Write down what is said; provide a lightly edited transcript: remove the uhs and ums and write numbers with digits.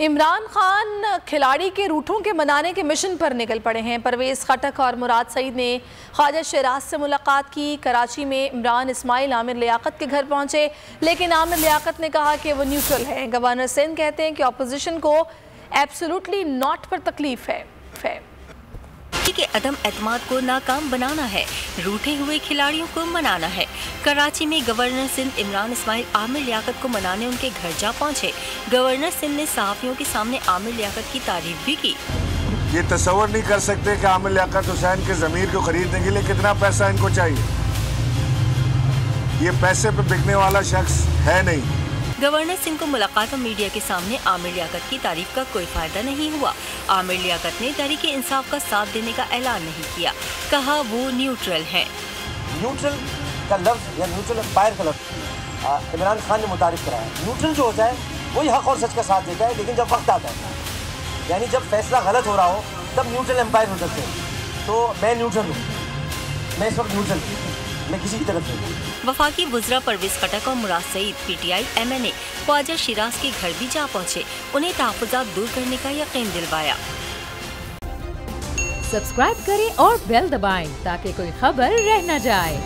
इमरान खान खिलाड़ी के रूठों के मनाने के मिशन पर निकल पड़े हैं। परवेज़ खटक और मुराद सईद ने ख्वाजा शहराज से मुलाकात की। कराची में इमरान इस्माइल आमिर लियाकत के घर पहुंचे, लेकिन आमिर लियाकत ने कहा कि वो न्यूट्रल हैं। गवर्नर सिंध कहते हैं कि अपोजिशन को एब्सोल्युटली नॉट पर तकलीफ है। के अदम एतमाद को नाकाम बनाना है, रूठे हुए खिलाड़ियों को मनाना है। कराची में गवर्नर सिंध इमरान इस्माइल आमिर लियाकत को मनाने उनके घर जा पहुंचे। गवर्नर सिंध ने सहाफियों के सामने आमिर लियाकत की तारीफ भी की। ये तस्वर नहीं कर सकते कि आमिर लियाकत हुसैन के ज़मीर को खरीदने के लिए कितना पैसा इनको चाहिए। ये पैसे पे बिकने वाला शख्स है नहीं। गवर्नर सिंह को मुलाकात और मीडिया के सामने आमिर लियाकत की तारीफ का कोई फायदा नहीं हुआ। आमिर लियाकत ने तहरीक इंसाफ का साथ देने का ऐलान नहीं किया, कहा वो न्यूट्रल हैं। न्यूट्रल का लफ्ज़ या न्यूट्रल एम्पायर का लफ्ज़ इमरान खान ने मुतारिफ कराया। न्यूट्रल जो होता है वही हक और सच का साथ देता है, लेकिन जब वक्त आता है, यानी जब फैसला गलत हो रहा हो, तब न्यूट्रल एम्पायर हो सकते हैं। तो मैं न्यूट्रल हूँ, मैं इस वक्त न्यूट्रल हूँ, मैं किसी की तरफ नहीं। वफाकी वज़रा परवेज़ खटक और मुराद सईद PTI MNA ख्वाजा शहराज के घर भी जा पहुंचे, उन्हें तहफ़्फ़ुज़ात दूर करने का यकीन दिलवाया। सब्सक्राइब करें और बेल दबाएं ताकि कोई खबर रह न जाए।